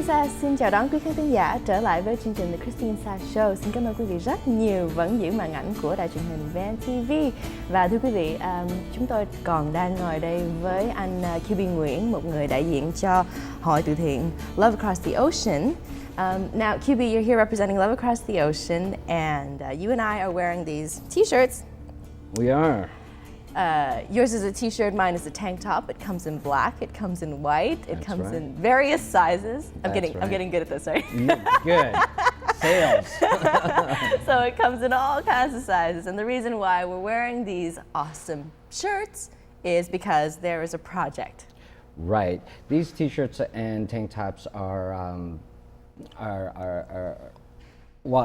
Sa xin chào đón quý khán thính giả trở lại với chương trình The Kristine Sa Show. Xin cảm ơn quý vị rất nhiều vẫn giữ màn ảnh của đài truyền hình VNTV. Và thưa quý vị, chúng tôi còn đang ngồi đây với anh Cubi Nguyen, một người đại diện cho hội từ thiện Love Across the Ocean. Now, Cubi, you're here representing Love Across the Ocean, and you and I are wearing these T-shirts. We are. Yours is a T-shirt, mine is a tank top. It comes in black, it comes in white, it That's comes right. in various sizes. I'm That's right. getting good at this, right? Good. Sales. So it comes in all kinds of sizes, and the reason why we're wearing these awesome shirts is because there is a project. Right. These T-shirts and tank tops are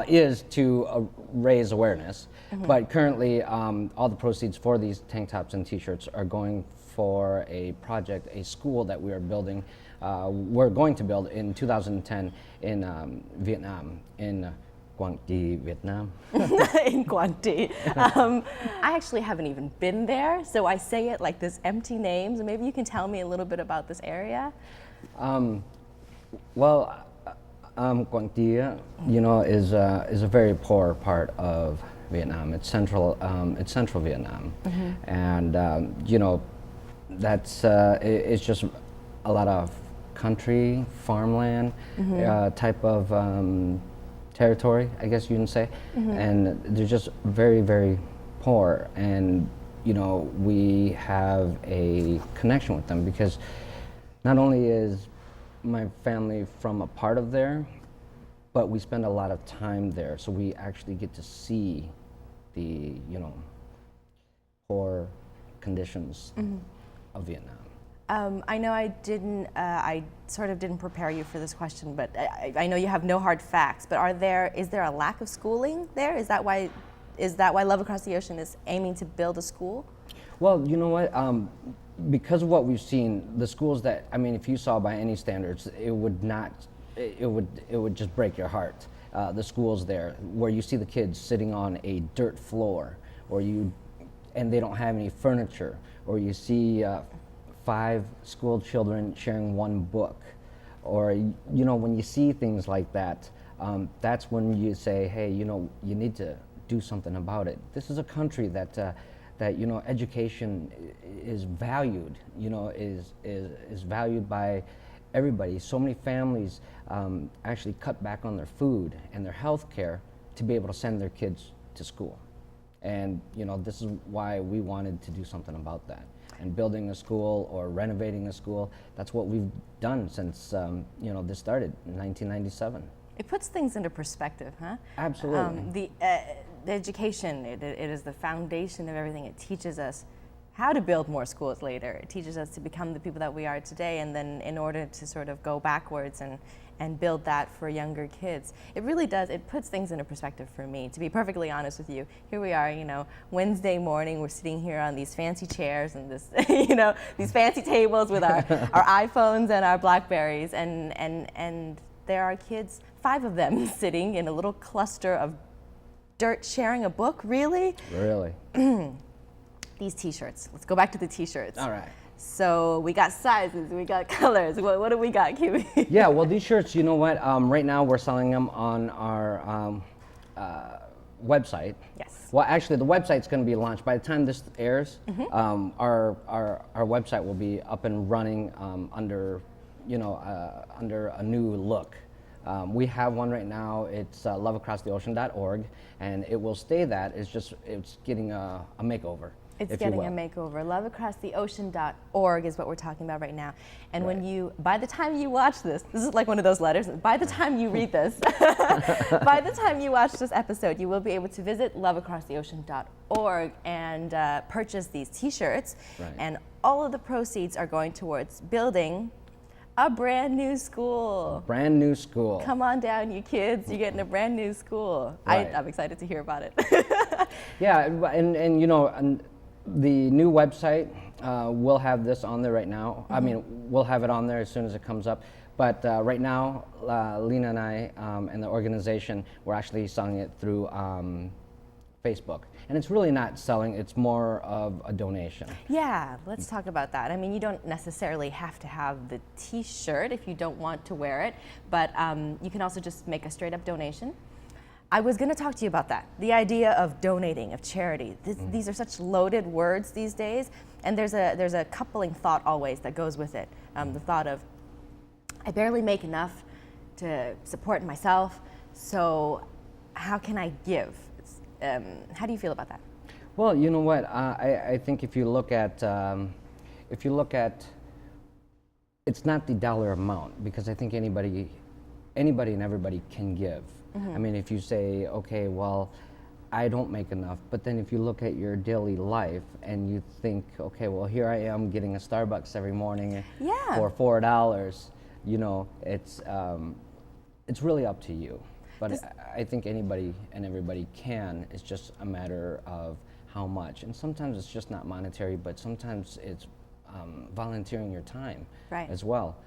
is to raise awareness, but currently all the proceeds for these tank tops and T-shirts are going for a project, a school that we are building. We're going to build in 2010 in Vietnam, in Quang Tri, Vietnam. In Quang Tri. I actually haven't even been there, so I say it like this empty name. So maybe you can tell me a little bit about this area. Quang Tri, you know, is a very poor part of Vietnam. It's central Vietnam, and you know, that's it's just a lot of country, farmland type of territory, I guess you can say, and they're just very, very poor. And you know, we have a connection with them because not only is my family from a part of there, but we spend a lot of time there, so we actually get to see the, you know, poor conditions of Vietnam. I know I sort of didn't prepare you for this question, but I know you have no hard facts, but is there a lack of schooling there? Is that why Love Across the Ocean is aiming to build a school? Well, you know what, because of what we've seen, the schools that, I mean, if you saw by any standards, it would just break your heart. The schools there, where you see the kids sitting on a dirt floor, and they don't have any furniture, or you see 5 school children sharing one book, or you know, when you see things like that, that's when you say, hey, you know, you need to do something about it. This is a country that you know, education is valued, you know, is valued by everybody. So many families actually cut back on their food and their health care to be able to send their kids to school. And you know, this is why we wanted to do something about that. And building a school or renovating a school, that's what we've done since you know, this started in 1997. It puts things into perspective, huh? Absolutely. The education, it is the foundation of everything. It teaches us how to build more schools later. It teaches us to become the people that we are today, and then in order to sort of go backwards and build that for younger kids. It really does, it puts things into perspective for me, to be perfectly honest with you. Here we are, you know, Wednesday morning, we're sitting here on these fancy chairs and this, you know, these fancy tables with our iPhones and our Blackberries, and there are kids, 5 of them, sitting in a little cluster of dirt sharing a book. Really? Really. These T-shirts. Let's go back to the T-shirts. All right. So we got sizes, we got colors. What do we got, Cubi? Yeah, well, these shirts, you know what? Right now we're selling them on our website. Yes. Well, actually, the website's going to be launched by the time this airs. Our website will be up and running under, you know, under a new look. We have one right now. It's loveacrosstheocean.org, and it will stay that. It's getting a makeover. It's getting a makeover. Loveacrosstheocean.org is what we're talking about right now. And when by the time you watch this is like one of those letters. By the time you read this, by the time you watch this episode, you will be able to visit loveacrosstheocean.org and purchase these T-shirts. Right. And all of the proceeds are going towards building a brand new school. Brand new school. Come on down, you kids. You're getting a brand new school. Right. I'm excited to hear about it. Yeah, and you know, the new website, we'll have this on there right now. I mean, we'll have it on there as soon as it comes up. But right now, Leyna and I and the organization, we're actually selling it through Facebook. And it's really not selling, it's more of a donation. Yeah, let's talk about that. I mean, you don't necessarily have to have the t-shirt if you don't want to wear it, but you can also just make a straight up donation. I was going to talk to you about that, the idea of donating, of charity. These are such loaded words these days, and there's a coupling thought always that goes with it. The thought of, I barely make enough to support myself, so how can I give? How do you feel about that? Well, you know what? I think if you look at, it's not the dollar amount, because I think anybody and everybody can give. I mean, if you say, okay, well, I don't make enough, but then if you look at your daily life and you think, okay, well, here I am getting a Starbucks every morning for $4, you know, it's really up to you. But I think anybody and everybody can. It's just a matter of how much. And sometimes it's just not monetary, but sometimes it's volunteering your time as well.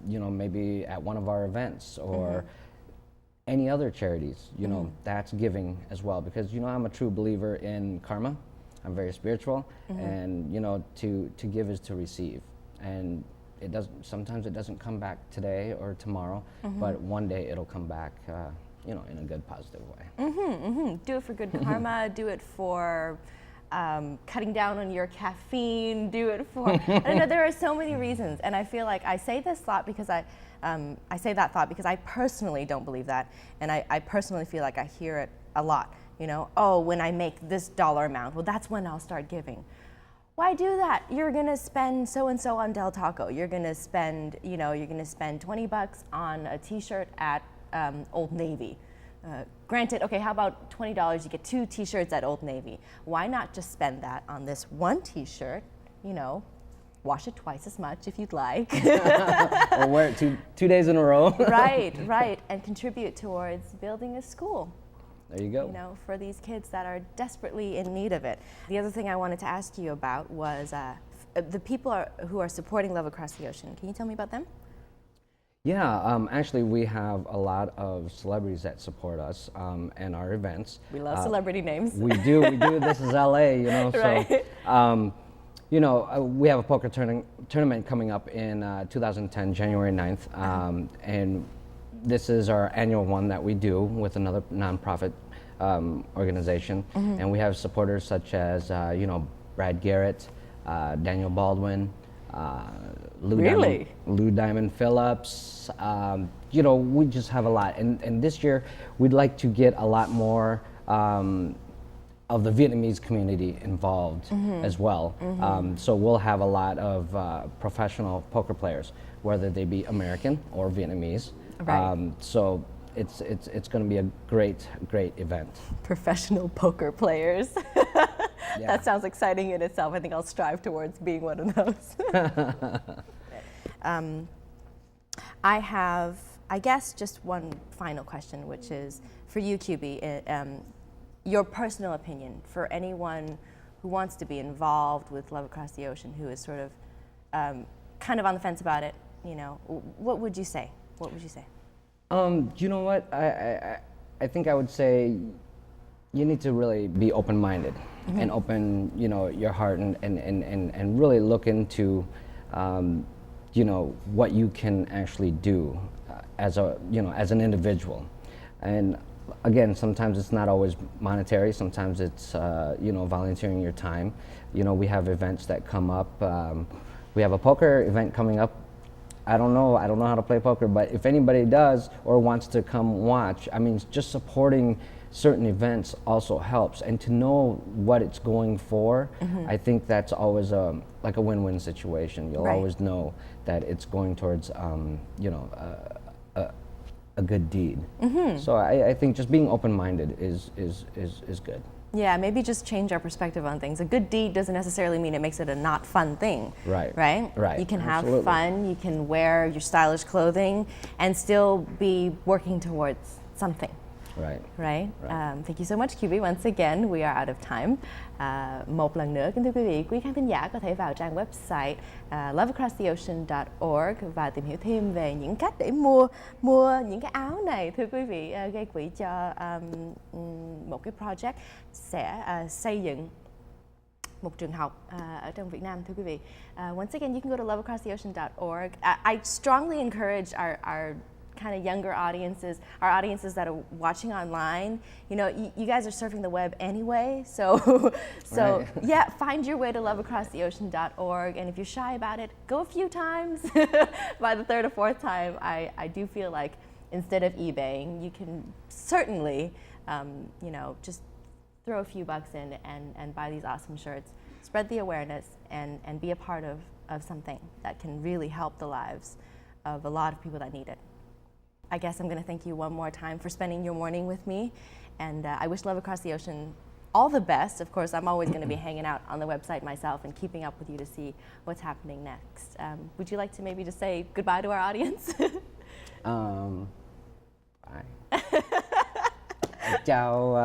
You know, maybe at one of our events or any other charities, you know, that's giving as well. Because, you know, I'm a true believer in karma. I'm very spiritual. And, you know, to give is to receive. And sometimes it doesn't come back today or tomorrow, but one day it'll come back, you know, in a good, positive way. Do it for good karma, do it for cutting down on your caffeine, do it for, I don't know, there are so many reasons. And I feel like I say this thought because I say that thought because I personally don't believe that. And I personally feel like I hear it a lot, you know, oh, when I make this dollar amount, well, that's when I'll start giving. Why do that? You're gonna spend so-and-so on Del Taco. You're gonna spend, you know, you're gonna spend $20 on a t-shirt at Old Navy. Granted, okay, how about $20, you get 2 t-shirts at Old Navy. Why not just spend that on this one t-shirt, you know, wash it twice as much if you'd like. Or wear it two days in a row. Right, and contribute towards building a school. There you go. You know, for these kids that are desperately in need of it. The other thing I wanted to ask you about was the people who are supporting Love Across the Ocean. Can you tell me about them? Yeah, actually we have a lot of celebrities that support us and our events. We love celebrity names. We do. This is LA, you know, right. So, you know, we have a poker tournament coming up in 2010, January 9th, and this is our annual one that we do with another nonprofit organization, and we have supporters such as, you know, Brad Garrett, Daniel Baldwin, Lou Diamond Phillips. You know, we just have a lot, and this year we'd like to get a lot more of the Vietnamese community involved as well. So we'll have a lot of professional poker players, whether they be American or Vietnamese. Right. So it's going to be a great event. Professional poker players. Yeah. That sounds exciting in itself. I think I'll strive towards being one of those. I have, I guess, just one final question, which is for you, Cubi, your personal opinion for anyone who wants to be involved with Love Across the Ocean, who is sort of kind of on the fence about it. You know, what would you say? What would you say? You know what? I think I would say you need to really be open-minded and open, you know, your heart and really look into, you know, what you can actually do as an individual. And again, sometimes it's not always monetary. Sometimes it's, you know, volunteering your time. You know, we have events that come up. We have a poker event coming up. I don't know how to play poker, but if anybody does or wants to come watch, I mean, just supporting certain events also helps. And to know what it's going for, I think that's always like a win-win situation. You'll always know that it's going towards, you know, a good deed. So I think just being open-minded is good. Yeah, maybe just change our perspective on things. A good deed doesn't necessarily mean it makes it a not fun thing. Right. You can have fun, you can wear your stylish clothing and still be working towards something. Right. Right? Thank you so much, Cubi. Once again, we are out of time. Một lần nữa, kính thưa quý khán thính giả có thể vào trang website loveacrosstheocean.org và tìm hiểu thêm về những cách để mua những cái áo này. Thưa quý vị, gây quỹ cho một cái project sẽ xây dựng một trường học ở trong Việt Nam, thưa quý vị. Once again, you can go to loveacrosstheocean.org. I strongly encourage our kind of younger audiences, our audiences that are watching online. You know, you guys are surfing the web anyway, so Right. yeah, find your way to loveacrosstheocean.org, and if you're shy about it, go a few times. By the third or fourth time, I do feel like instead of eBaying, you can certainly, you know, just throw a few bucks in and buy these awesome shirts, spread the awareness, and be a part of something that can really help the lives of a lot of people that need it. I guess I'm going to thank you one more time for spending your morning with me, and I wish Love Across the Ocean all the best. Of course, I'm always going to be hanging out on the website myself and keeping up with you to see what's happening next. Would you like to maybe just say goodbye to our audience? Bye. Chào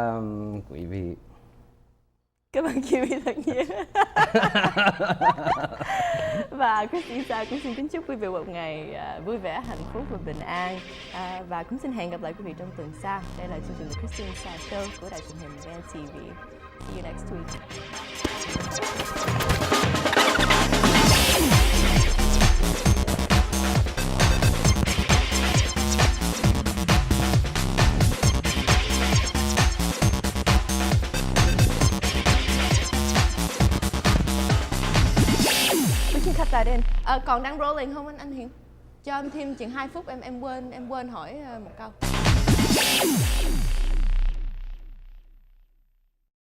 quý vị. Cảm ơn Cubi thật nhiều. Và Kristine Sa cũng xin kính chúc quý vị một ngày vui vẻ, hạnh phúc và bình an. Và cũng xin hẹn gặp lại quý vị trong tuần sau. Đây là chương trình The Kristine Sa Show của đài truyền hình VNTV. See you next week. Cut that in. Còn đang rolling không anh Hiền? Cho em thêm chừng 2 phút, em quên hỏi một câu.